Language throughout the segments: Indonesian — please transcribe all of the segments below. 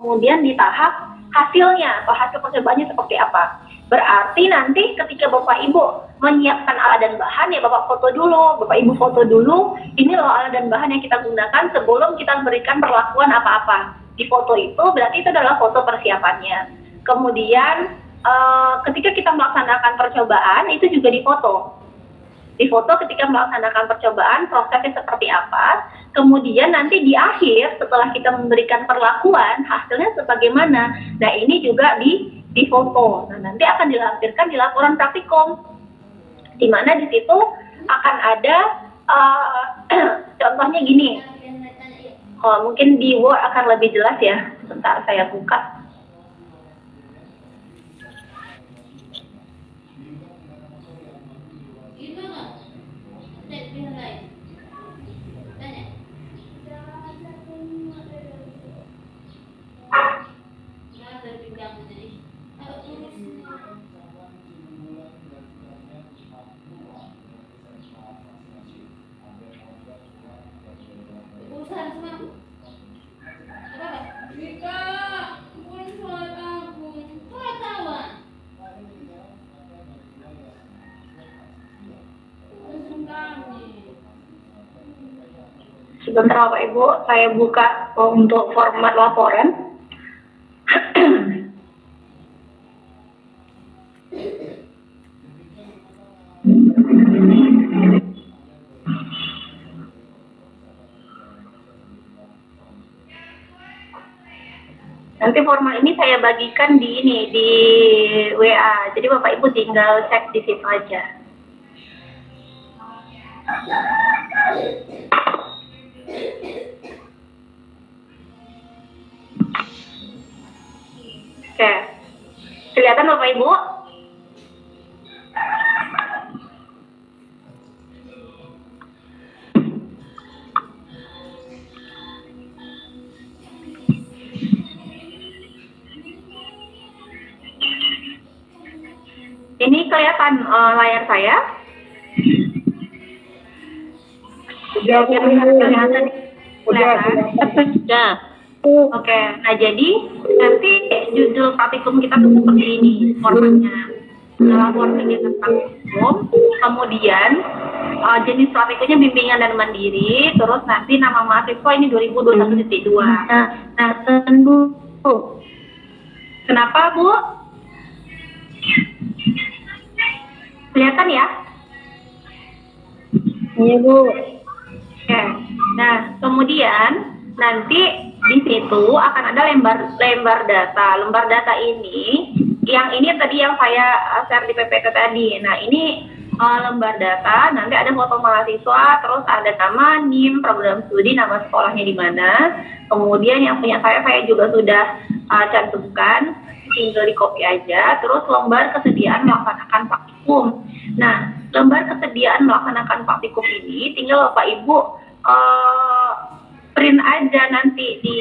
kemudian di tahap hasilnya atau hasil percobaannya seperti apa. Berarti nanti ketika Bapak Ibu menyiapkan alat dan bahan, ya Bapak foto dulu, Bapak Ibu foto dulu, ini loh alat dan bahan yang kita gunakan sebelum kita berikan perlakuan apa-apa. Di foto itu berarti itu adalah foto persiapannya. Kemudian ketika kita melaksanakan percobaan, itu juga difoto. Difoto ketika melaksanakan percobaan, prosesnya seperti apa. Kemudian nanti di akhir, setelah kita memberikan perlakuan, hasilnya sebagaimana. Nah, ini juga difoto. Nah, nanti akan dilampirkan di laporan praktikum, di mana di situ akan ada contohnya gini. Mungkin di Word akan lebih jelas ya. Sebentar saya buka. Sebentar Bapak Ibu, saya buka untuk format laporan. Nanti format ini saya bagikan di WA. Jadi Bapak Ibu tinggal cek di situ aja. Oke, kelihatan Bapak Ibu? Ini kelihatan layar saya? Sudah, kelihatan. Sudah. Oke, nah jadi nanti judul praktikum kita tuh seperti ini formatnya. Laporan kegiatan praktikum, kemudian jenis praktikumnya bimbingan dan mandiri, terus nanti nama mahasiswa ini 2021.2. Nah, Bu. Kenapa, Bu? Kelihatan ya? Iya, Bu. Oke. Nah, kemudian nanti di situ akan ada lembar data. Lembar data ini, yang ini tadi yang saya share di PPT tadi. Nah, ini lembar data, nanti ada foto mahasiswa, terus ada nama, NIM, program studi, nama sekolahnya di mana. Kemudian yang punya saya juga sudah cantumkan, tinggal di copy aja. Terus lembar kesediaan melaksanakan praktikum. Nah, lembar kesediaan melaksanakan praktikum ini tinggal Bapak Ibu print aja nanti, di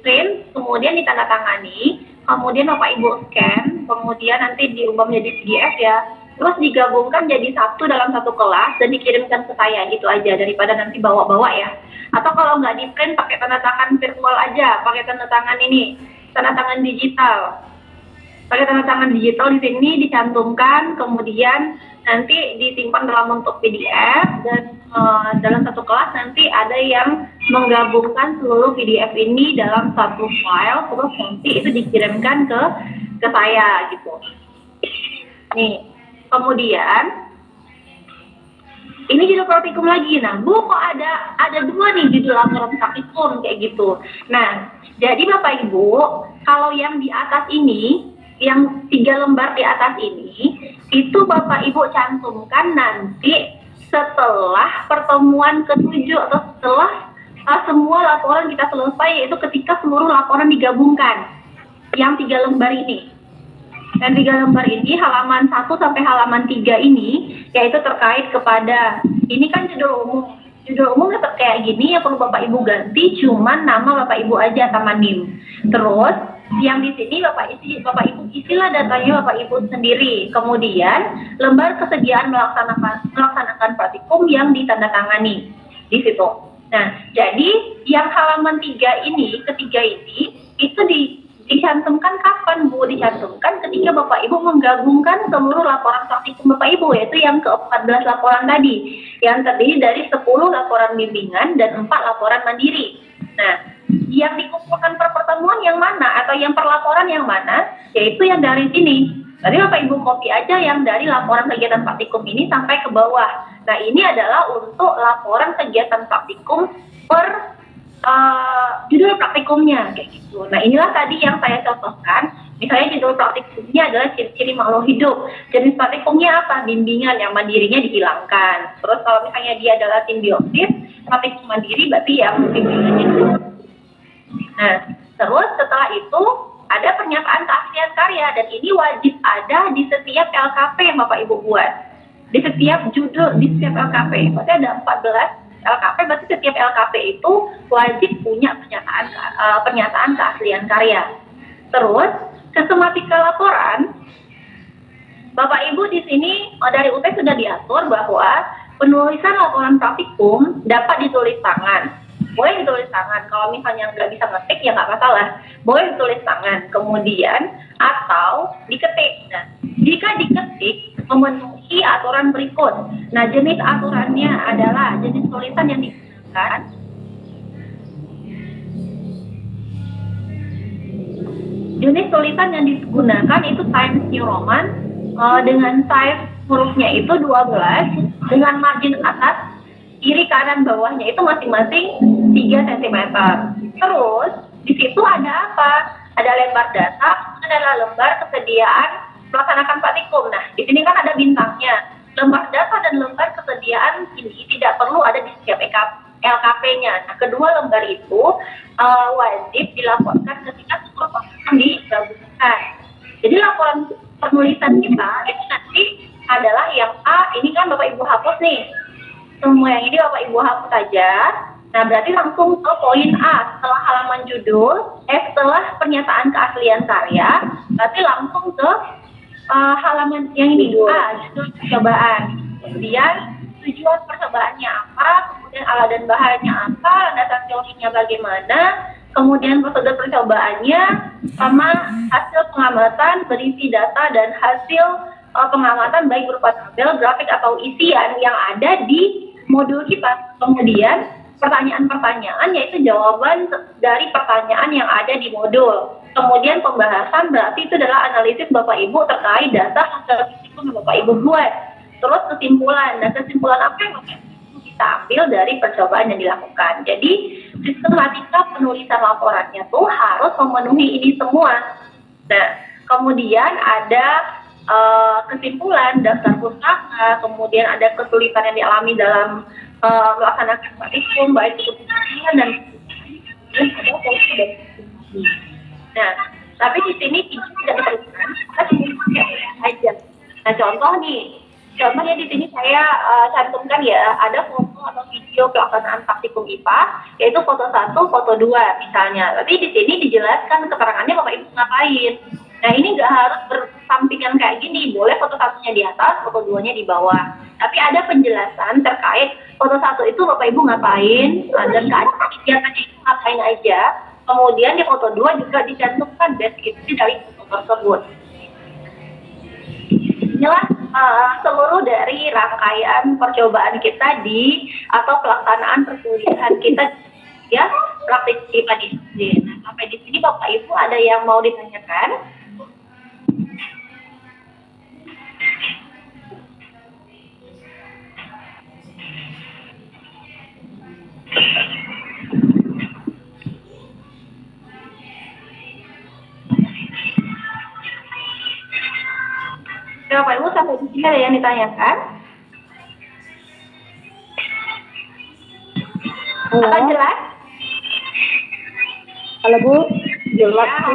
print, kemudian ditandatangani, kemudian Bapak Ibu scan, kemudian nanti diubah menjadi PDF ya, terus digabungkan jadi satu dalam satu kelas dan dikirimkan ke saya, gitu aja, daripada nanti bawa-bawa ya. Atau kalau nggak di print pakai tanda tangan virtual aja, pakai tanda tangan ini, tanda tangan digital. Pakai tanda tangan digital di sini dicantumkan, kemudian nanti disimpan dalam bentuk PDF, dan dalam satu kelas nanti ada yang menggabungkan seluruh PDF ini dalam satu file, terus nanti itu dikirimkan ke saya gitu. Nih, kemudian ini judul praktikum lagi. Nah, Bu, kok ada dua nih judul laporan praktikum kayak gitu. Nah, jadi Bapak Ibu, kalau yang di atas ini, yang 3 lembar di atas ini, itu Bapak Ibu cantumkan nanti setelah pertemuan ke-7 atau setelah semua laporan kita selesai, yaitu ketika seluruh laporan digabungkan. Yang 3 lembar ini. Dan 3 lembar ini, halaman 1 sampai halaman 3 ini, yaitu terkait kepada, ini kan judul umum. Judul umum tetap kayak gini, yang perlu Bapak Ibu ganti, cuman nama Bapak Ibu aja sama NIM. Terus, yang di sini Bapak Ibu isilah datanya Bapak Ibu sendiri. Kemudian lembar kesediaan melaksanakan praktikum yang ditandatangani di situ. Nah, jadi yang halaman 3 ini, ketiga ini, itu dicantumkan kapan Bu? Dicantumkan ketika Bapak Ibu menggabungkan seluruh laporan praktikum Bapak Ibu, yaitu yang ke-14 laporan tadi, yang terdiri dari 10 laporan bimbingan dan 4 laporan mandiri. Nah, yang dikumpulkan per pertemuan yang mana atau yang per laporan yang mana, yaitu yang dari sini. Tadi Bapak Ibu copy aja yang dari laporan kegiatan praktikum ini sampai ke bawah. Nah, ini adalah untuk laporan kegiatan praktikum per judul praktikumnya kayak gitu. Nah, inilah tadi yang saya contohkan. Misalnya judul praktikumnya adalah ciri-ciri makhluk hidup. Jenis praktikumnya apa? Bimbingan, yang mandirinya dihilangkan. Terus kalau misalnya dia adalah simbiosis, praktikum mandiri berarti yang bimbingannya dihilangkan. Nah, terus setelah itu ada pernyataan keaslian karya, dan ini wajib ada di setiap LKP yang Bapak Ibu buat. Di setiap judul, di setiap LKP. Berarti ada 14 LKP, berarti setiap LKP itu wajib punya pernyataan keaslian karya. Terus, sistematika laporan, Bapak Ibu di sini dari UT sudah diatur bahwa penulisan laporan praktikum dapat ditulis tangan. Boleh ditulis tangan, kalau misalnya nggak bisa ngetik ya nggak masalah. Boleh ditulis tangan, kemudian atau diketik. Nah, jika diketik memenuhi aturan berikut. Nah, jenis aturannya adalah jenis tulisan yang digunakan. Jenis tulisan yang digunakan itu Times New Roman dengan size hurufnya itu 12 dengan margin atas, kiri, kanan, bawahnya itu masing-masing 3 cm. Terus di situ ada apa? Ada lembar data, adalah lembar kesediaan melaksanakan praktikum. Nah, di sini kan ada bintangnya. Lembar data dan lembar kesediaan ini tidak perlu ada di setiap LKP-nya. Nah, kedua lembar itu wajib dilaporkan ketika seluruh praktikum digabungkan. Jadi laporan penulisan kita itu nanti adalah yang A, ini kan Bapak Ibu hapus nih. Semua yang ini Bapak Ibu hapus aja. Nah, berarti langsung ke poin A. Setelah halaman judul, setelah pernyataan keaslian karya, berarti langsung ke halaman yang ini, A, judul percobaan. Kemudian tujuan percobaannya apa, kemudian alat dan bahannya apa, landasan teorinya bagaimana, kemudian prosedur percobaannya, sama hasil pengamatan berisi data dan hasil pengamatan baik berupa tabel, grafik atau isian yang ada di modul kita. Kemudian pertanyaan-pertanyaan yaitu jawaban dari pertanyaan yang ada di modul. Kemudian pembahasan berarti itu adalah analisis Bapak Ibu terkait data hasil yang Bapak Ibu buat. Terus kesimpulan. Nah, kesimpulan apa yang Bapak Ibu bisa ambil dari percobaan yang dilakukan. Jadi sistematika penulisan laporannya tuh harus memenuhi ini semua. Nah, kemudian ada kesimpulan, daftar pustaka, kemudian ada kesulitan yang dialami dalam melaksanakan praktikum, baik itu penelitian dan ada polisi dan nah, tapi di sini tidak diperlukan, kita cuma pakai aja. Nah, contohnya di sini saya cantumkan ya, ada foto atau video pelaksanaan praktikum IPA, yaitu foto 1, foto 2 misalnya. Tapi di sini dijelaskan keterangannya Bapak Ibu ngapain. Nah, ini nggak harus bersampingan kayak gini, boleh foto 1-nya di atas, foto 2-nya di bawah. Tapi ada penjelasan terkait foto 1 itu Bapak Ibu ngapain, dan kegiatannya itu ngapain aja. Kemudian di foto 2 juga dicantumkan deskripsi dari foto tersebut. Inilah seluruh dari rangkaian percobaan kita atau pelaksanaan perkuliahan kita ya, praktik IPA di SD. Nah, sampai di sini Bapak Ibu ada yang mau ditanyakan? Bapak Ibu sampai di sini ada yang ditanyakan? Atau jelas? Halo Bu, jelas. Ya,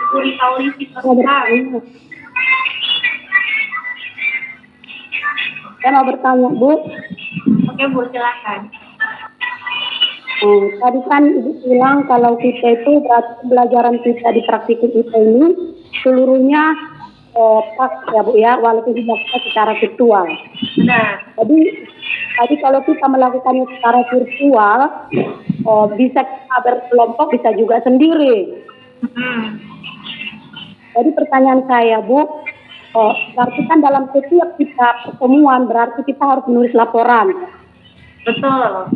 Bu Ritauli Sitosa. Saya mau bertanya Bu. Oke Bu, silakan. Tadi kan Ibu bilang kalau kita itu berarti pembelajaran kita di praktikum kita ini seluruhnya pas ya Bu ya, walaupun dilakukan secara virtual. Nah, Jadi kalau kita melakukannya secara virtual, bisa kita berkelompok, bisa juga sendiri. Jadi pertanyaan saya, Bu, berarti kan dalam setiap kita pertemuan berarti kita harus menulis laporan. Betul.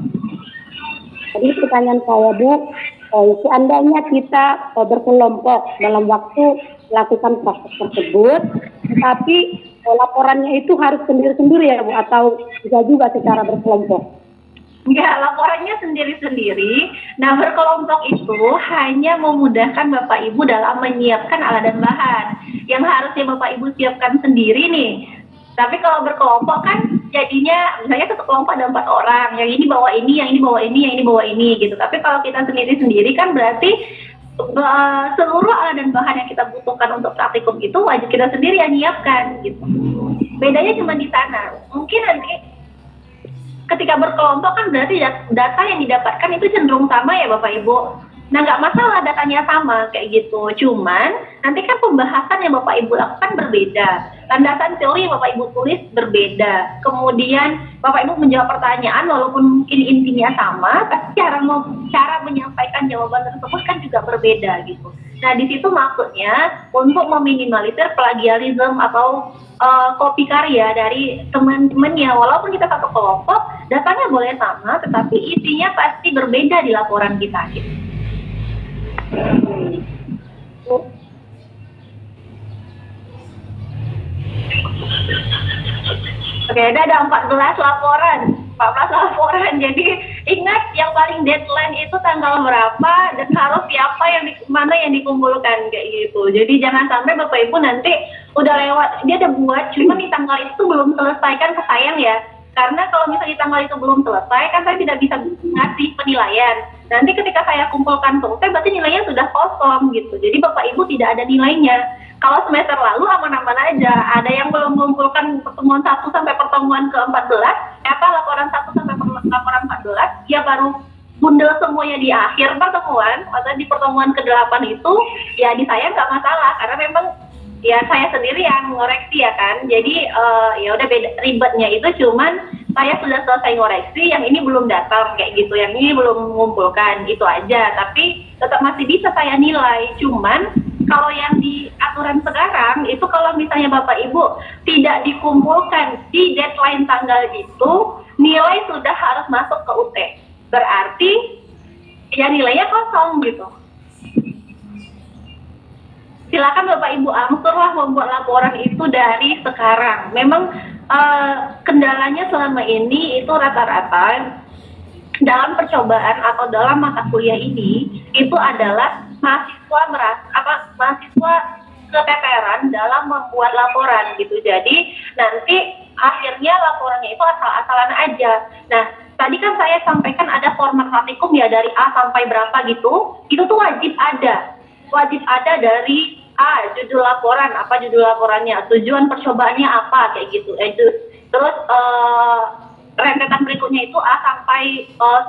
Jadi pertanyaan saya, Bu, seandainya kita berkelompok dalam waktu melakukan praktek tersebut, tapi laporannya itu harus sendiri-sendiri ya, Bu, atau bisa juga secara berkelompok? Enggak, laporannya sendiri-sendiri. Nah, berkelompok itu hanya memudahkan Bapak Ibu dalam menyiapkan alat dan bahan yang harusnya Bapak Ibu siapkan sendiri nih. Tapi kalau berkelompok kan jadinya misalnya satu kelompok ada 4 orang, yang ini bawa ini, yang ini bawa ini, yang ini bawa ini gitu. Tapi kalau kita sendiri-sendiri kan berarti seluruh alat dan bahan yang kita butuhkan untuk praktikum itu wajib kita sendiri yang nyiapkan gitu. Bedanya cuma di sana. Mungkin nanti ketika berkelompok kan berarti data yang didapatkan itu cenderung sama ya Bapak Ibu. Nah, nggak masalah datanya sama kayak gitu. Cuman nanti kan pembahasan yang Bapak Ibu lakukan berbeda. Landasan teori yang Bapak Ibu tulis berbeda. Kemudian Bapak Ibu menjawab pertanyaan walaupun mungkin intinya sama, tapi cara menyampaikan jawaban tersebut kan juga berbeda gitu. Nah, di situ maksudnya untuk meminimalisir plagiarisme atau kopi karya dari teman-temannya. Walaupun kita satu kelompok, datanya boleh sama, tetapi isinya pasti berbeda di laporan kita gitu. Oke, ada 14 laporan. Jadi ingat yang paling deadline itu tanggal berapa dan harus siapa mana yang dikumpulkan kayak gitu. Jadi jangan sampai Bapak Ibu nanti udah lewat, dia udah buat, cuma di tanggal itu belum selesai kan kesayang ya. Karena kalau misalnya di tanggal itu belum selesai kan saya tidak bisa ngasih penilaian. Nanti ketika saya kumpulkan selesai berarti nilainya sudah kosong gitu. Jadi Bapak Ibu tidak ada nilainya. Kalau semester lalu aman-aman aja. Ada yang belum mengumpulkan pertemuan 1 sampai pertemuan ke-14, laporan 1 sampai laporan 14, ya baru bundel semuanya di akhir pertemuan, atau di pertemuan ke-8 itu, ya di saya nggak masalah, karena memang ya saya sendiri yang ngoreksi ya kan. Jadi ya udah beda, ribetnya itu cuman saya sudah selesai ngoreksi, yang ini belum datang kayak gitu, yang ini belum mengumpulkan, itu aja. Tapi tetap masih bisa saya nilai. Cuman kalau yang di aturan sekarang itu kalau misalnya Bapak Ibu tidak dikumpulkan di deadline tanggal itu, nilai sudah harus masuk ke UT. Berarti ya nilainya kosong gitu. Silakan Bapak Ibu angsurlah membuat laporan itu dari sekarang. Memang kendalanya selama ini itu rata-rata dalam percobaan atau dalam mata kuliah ini itu adalah mahasiswa keteteran dalam membuat laporan gitu. Jadi nanti akhirnya laporannya itu asal-asalan aja. Nah, tadi kan saya sampaikan ada format praktikum ya dari A sampai berapa gitu. Itu tuh wajib ada. Wajib ada dari A, judul laporan, apa judul laporannya, tujuan percobaannya apa kayak gitu. Terus rentetan berikutnya itu A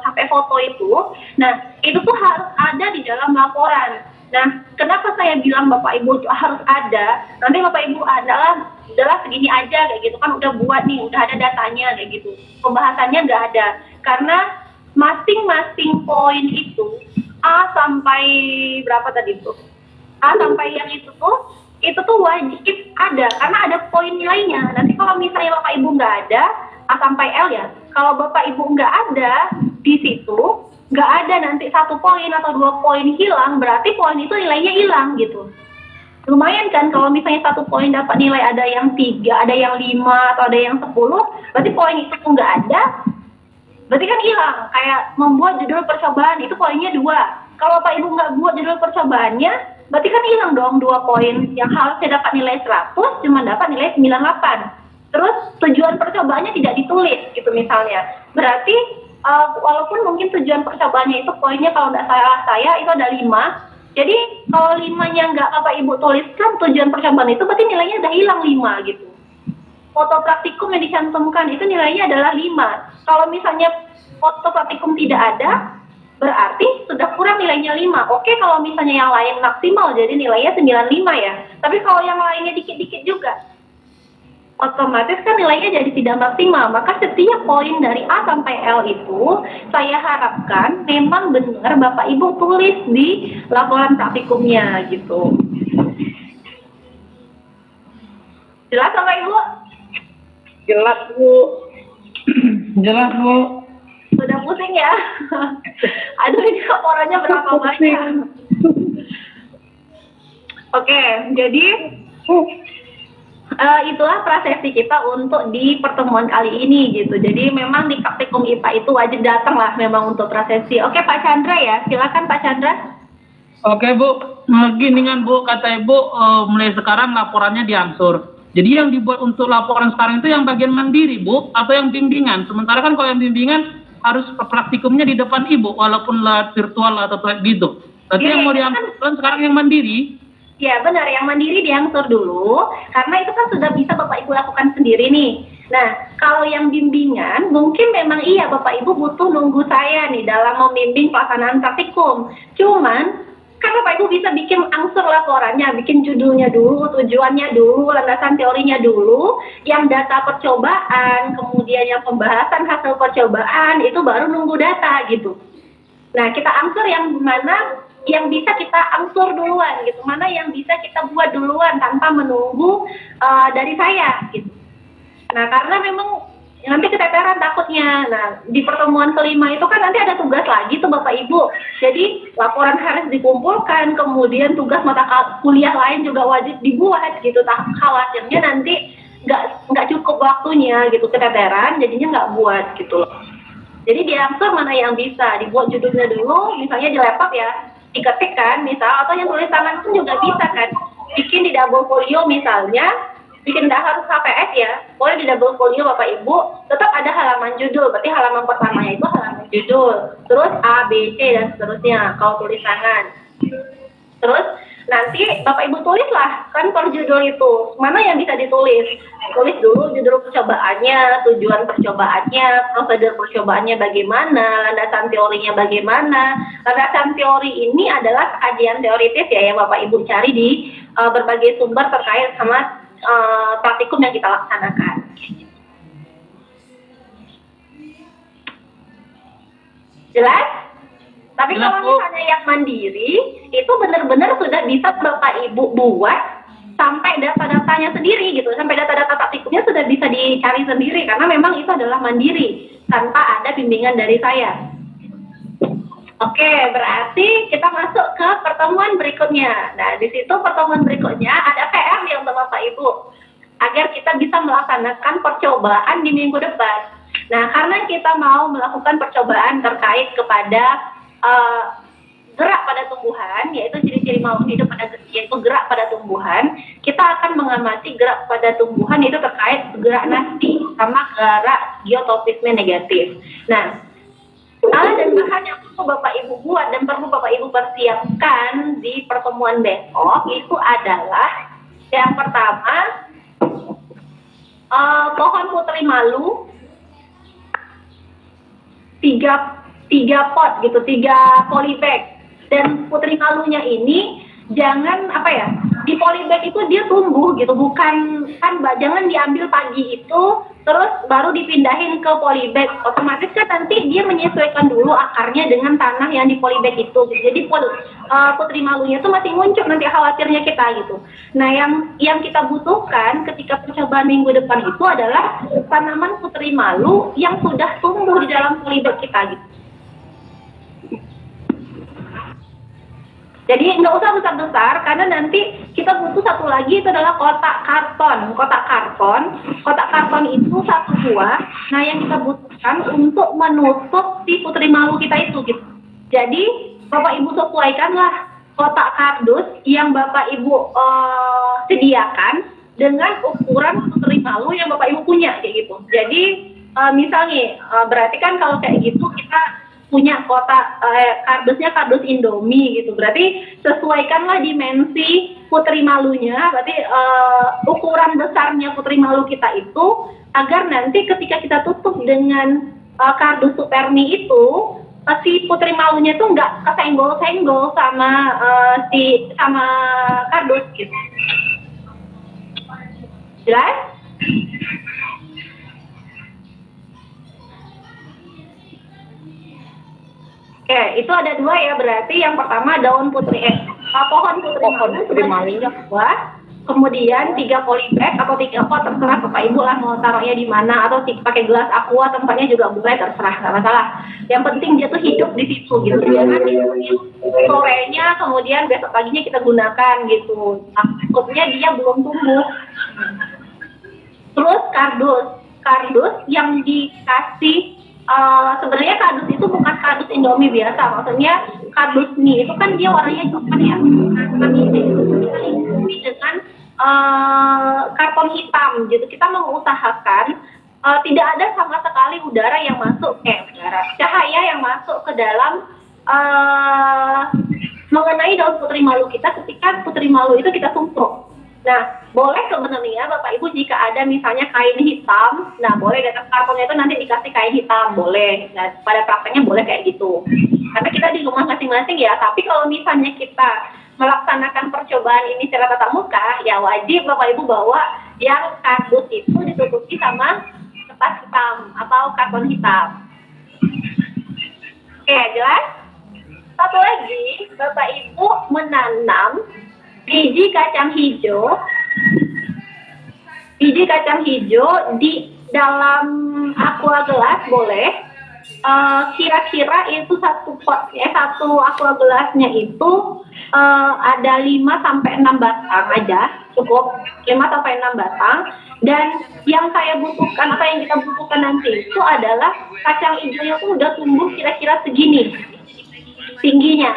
sampai foto itu. Nah, itu tuh harus ada di dalam laporan. Nah, kenapa saya bilang Bapak Ibu harus ada? Nanti Bapak Ibu adalah segini aja kayak gitu kan, udah buat nih, udah ada datanya kayak gitu. Pembahasannya nggak ada. Karena masing-masing poin itu A sampai berapa tadi tuh? A sampai yang itu tuh wajib ada karena ada poin nilainya. Nanti kalau misalnya Bapak Ibu nggak ada A sampai L ya, kalau Bapak Ibu nggak ada di situ, nggak ada nanti 1 poin atau 2 poin hilang, berarti poin itu nilainya hilang gitu. Lumayan kan kalau misalnya 1 poin dapat nilai ada yang 3, ada yang 5, atau ada yang 10, berarti poin itu nggak ada, berarti kan hilang. Kayak membuat judul percobaan itu poinnya 2. Kalau Bapak Ibu nggak buat judul percobaannya, berarti kan hilang dong 2 poin yang harusnya dapat nilai 100, cuma dapat nilai 98. Terus tujuan percobaannya tidak ditulis gitu misalnya. Berarti walaupun mungkin tujuan percobaannya itu poinnya kalau nggak salah saya itu ada 5. Jadi kalau 5-nya nggak Bapak Ibu tuliskan tujuan percobaan itu, berarti nilainya udah hilang 5 gitu. Foto praktikum yang dicantumkan itu nilainya adalah 5. Kalau misalnya foto praktikum tidak ada, berarti sudah kurang nilainya 5. Oke, kalau misalnya yang lain maksimal jadi nilainya 95 ya. Tapi kalau yang lainnya dikit-dikit juga, otomatis kan nilainya jadi tidak maksimal. Maka setiap poin dari A sampai L itu saya harapkan memang benar Bapak Ibu tulis di laporan praktikumnya gitu. Jelas Bapak Ibu? Jelas Bu. Jelas Bu. Sudah pusing ya? Aduh, ini laporannya berapa banyak? Oke, jadi itulah prasasti kita untuk di pertemuan kali ini gitu. Jadi memang di praktikum IPA itu wajib datang lah memang untuk prasasti. Oke Pak Chandra ya, silakan Pak Chandra. Oke Bu, gini kan Bu, kata Ibu mulai sekarang laporannya diangsur. Jadi yang dibuat untuk laporan sekarang itu yang bagian mandiri Bu, atau yang bimbingan. Sementara kan kalau yang bimbingan harus praktikumnya di depan Ibu, walaupun virtual atau gitu. Tapi yang mau diangsur kan sekarang yang mandiri. Ya benar, yang mandiri diangsur dulu, karena itu kan sudah bisa Bapak Ibu lakukan sendiri nih. Nah, kalau yang bimbingan, mungkin memang iya Bapak Ibu butuh nunggu saya nih dalam membimbing pelaksanaan praktikum. Cuman, kan Bapak Ibu bisa bikin angsur laporannya, bikin judulnya dulu, tujuannya dulu, landasan teorinya dulu, yang data percobaan, kemudian yang pembahasan hasil percobaan, itu baru nunggu data gitu. Nah, kita angsur yang mana yang bisa kita angsur duluan gitu, mana yang bisa kita buat duluan tanpa menunggu dari saya gitu. Nah, karena memang nanti keteteran takutnya. Nah, di pertemuan kelima itu kan nanti ada tugas lagi tuh Bapak Ibu. Jadi laporan harus dikumpulkan, kemudian tugas mata kuliah lain juga wajib dibuat gitu. Khawatirnya nanti nggak cukup waktunya gitu, keteteran, jadinya nggak buat gitu loh. Jadi diangsur mana yang bisa dibuat judulnya dulu, misalnya di laptop ya. Diketik kan misal, atau yang tulis tangan pun juga bisa kan, bikin di double folio misalnya, bikin tidak harus HPS ya, boleh di double folio Bapak Ibu, tetap ada halaman judul, berarti halaman pertamanya itu halaman judul, terus A, B, C dan seterusnya kalau tulis tangan. Terus nanti Bapak Ibu tulislah kan per judul itu, mana yang bisa ditulis, tulis dulu judul percobaannya, tujuan percobaannya, prosedur percobaannya bagaimana, landasan teorinya bagaimana. Landasan teori ini adalah kajian teoritis ya yang Bapak Ibu cari di berbagai sumber terkait sama praktikum yang kita laksanakan. Jelas? Tapi kalau misalnya yang mandiri, itu benar-benar sudah bisa Bapak Ibu buat sampai data-datanya sendiri gitu, sampai data-data praktikumnya sudah bisa dicari sendiri, karena memang itu adalah mandiri, tanpa ada bimbingan dari saya. Oke, berarti kita masuk ke pertemuan berikutnya. Nah, di situ pertemuan berikutnya ada PR nih untuk Bapak Ibu, agar kita bisa melaksanakan percobaan di minggu depan. Nah, karena kita mau melakukan percobaan terkait kepada gerak pada tumbuhan, yaitu ciri-ciri makhluk hidup yaitu gerak pada tumbuhan, kita akan mengamati gerak pada tumbuhan itu terkait gerak nasti sama gerak geotropisme negatif. Nah, alat dan bahan yang perlu Bapak Ibu buat dan perlu Bapak Ibu persiapkan di pertemuan besok itu adalah yang pertama pohon putri malu, tiga pot gitu, 3 polybag. Dan putri malunya ini jangan di polybag itu dia tumbuh gitu, bukan kan jangan diambil pagi itu terus baru dipindahin ke polybag. Otomatis kan nanti dia menyesuaikan dulu akarnya dengan tanah yang di polybag itu. Jadi putri malunya itu masih muncul nanti, khawatirnya kita gitu. Nah, yang kita butuhkan ketika percobaan minggu depan itu adalah tanaman putri malu yang sudah tumbuh di dalam polybag kita gitu. Jadi nggak usah besar-besar, karena nanti kita butuh satu lagi, itu adalah kotak karton. Kotak karton itu 1 buah. Nah, yang kita butuhkan untuk menutup si putri malu kita itu gitu. Jadi Bapak Ibu sesuaikanlah kotak kardus yang Bapak Ibu sediakan dengan ukuran putri malu yang Bapak Ibu punya kayak gitu. Jadi misalnya berarti kan kalau kayak gitu kita punya kotak kardusnya kardus Indomie gitu, berarti sesuaikanlah dimensi putri malunya, berarti ukuran besarnya putri malu kita itu, agar nanti ketika kita tutup dengan kardus supermi itu, si putri malunya itu nggak kesenggol-senggol sama sama kardus gitu. Jelas? Oke, itu ada dua ya, berarti yang pertama daun pohon putri malu dua, kemudian 3 polybag atau 3 pot, terserah Bapak Ibu lah mau taruhnya di mana, atau pakai gelas aqua tempatnya juga boleh, terserah, nggak masalah. Yang penting dia tuh hidup di situ gitu, jangan sorenya kemudian besok paginya kita gunakan gitu, takutnya dia belum tumbuh. Terus kardus yang dikasih sebenarnya kardus itu bukan kardus Indomie biasa, maksudnya kardus mie itu kan dia warnanya coklat ya. Nah, ini kita dengan karton hitam gitu. Kita mengusahakan tidak ada sama sekali cahaya yang masuk ke dalam mengenai daun putri malu kita ketika putri malu itu kita tumpuk. Nah, boleh sebenarnya Bapak Ibu jika ada misalnya kain hitam, nah boleh datang kartonnya itu nanti dikasih kain hitam, boleh. Nah, pada prakteknya boleh kayak gitu. Karena kita di rumah masing-masing ya, tapi kalau misalnya kita melaksanakan percobaan ini secara tatap muka, ya wajib Bapak Ibu bawa yang kardus itu ditutupi sama kertas hitam atau karton hitam. Oke, jelas? Satu lagi, Bapak Ibu menanam biji kacang hijau di dalam aqua gelas boleh. Kira-kira itu satu aqua gelasnya itu ada 5 sampai 6 batang aja, cukup 5 sampai 6 batang. Dan yang saya butuhkan atau yang kita butuhkan nanti itu adalah kacang hijaunya itu udah tumbuh kira-kira segini tingginya.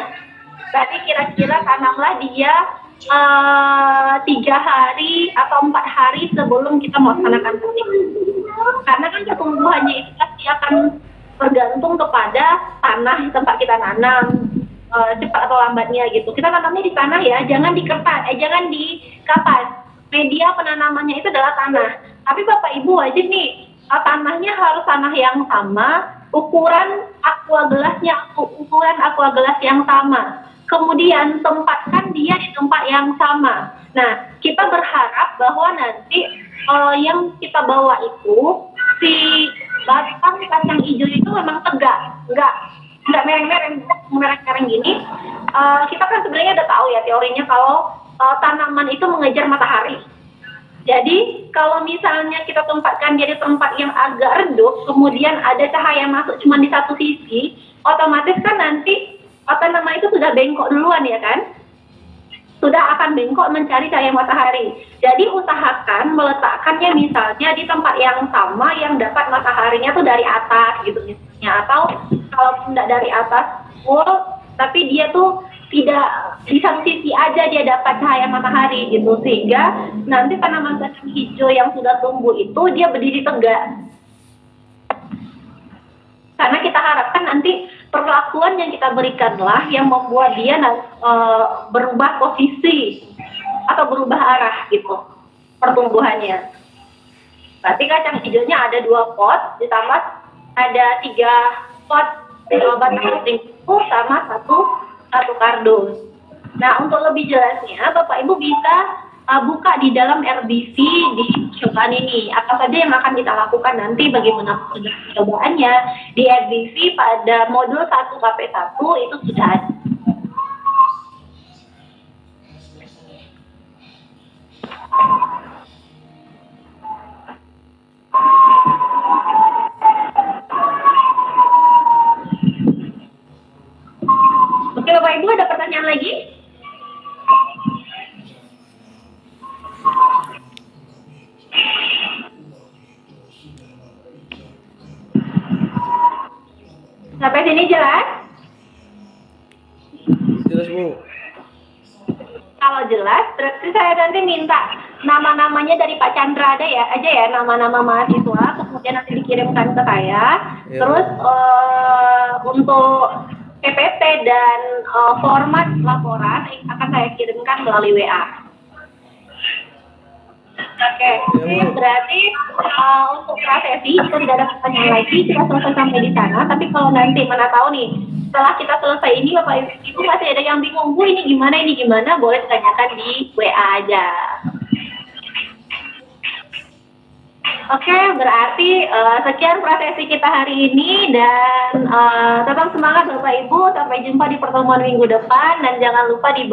Berarti kira-kira tanamlah dia 3 hari atau 4 hari sebelum kita melaksanakan petik. Karena kan pertumbuhannya itu pasti akan bergantung kepada tanah tempat kita nanam, cepat atau lambatnya gitu. Kita tanamnya di tanah ya, jangan di kertas, jangan di kapas. Media penanamannya itu adalah tanah. Tapi Bapak Ibu wajib nih, tanahnya harus tanah yang sama, ukuran aqua gelas yang sama. Kemudian tempatkan dia di tempat yang sama. Nah, kita berharap bahwa nanti yang kita bawa itu si batang kacang hijau itu memang tegak, nggak mereng-mereng gini. Kita kan sebenarnya udah tahu ya teorinya kalau tanaman itu mengejar matahari. Jadi kalau misalnya kita tempatkan dia di tempat yang agak redup, kemudian ada cahaya masuk cuma di satu sisi, otomatis kan nanti itu sudah bengkok duluan ya kan? Sudah akan bengkok mencari cahaya matahari. Jadi usahakan meletakkannya misalnya di tempat yang sama yang dapat mataharinya tuh dari atas gitu misalnya, atau kalau tidak dari atas full, tapi dia tuh tidak di satu sisi aja dia dapat cahaya matahari gitu, sehingga nanti tanaman kacang hijau yang sudah tumbuh itu dia berdiri tegak. Karena kita harapkan nanti perlakuan yang kita berikanlah yang membuat dia berubah posisi atau berubah arah gitu pertumbuhannya. Berarti kacang hijaunya ada 2 pot, ditambah ada 3 pot batang tinggi sama satu kardus. Nah, untuk lebih jelasnya Bapak Ibu bisa buka di dalam RDV di percobaan ini. Apa saja yang akan kita lakukan nanti, bagaimana percobaannya di RDV pada modul 1 KP1 itu sudah ada. Oke Bapak Ibu, ada pertanyaan lagi? Sampai sini jelas? Jelas Bu. Kalau jelas, berarti saya nanti minta nama-namanya dari Pak Chandra aja ya nama-nama mahasiswa, kemudian nanti dikirimkan ke saya. Ya. Terus untuk PPT dan format laporan akan saya kirimkan melalui WA. Oke, ya, berarti untuk prosesi kita tidak ada pertanyaan lagi, kita selesai sampai di sana. Tapi kalau nanti mana tahu nih, setelah kita selesai ini Bapak Ibu masih ada yang bingung, Bu ini gimana, boleh ditanyakan di WA aja. Oke, berarti sekian prosesi kita hari ini dan tetap semangat Bapak Ibu. Sampai jumpa di pertemuan minggu depan dan jangan lupa dibawa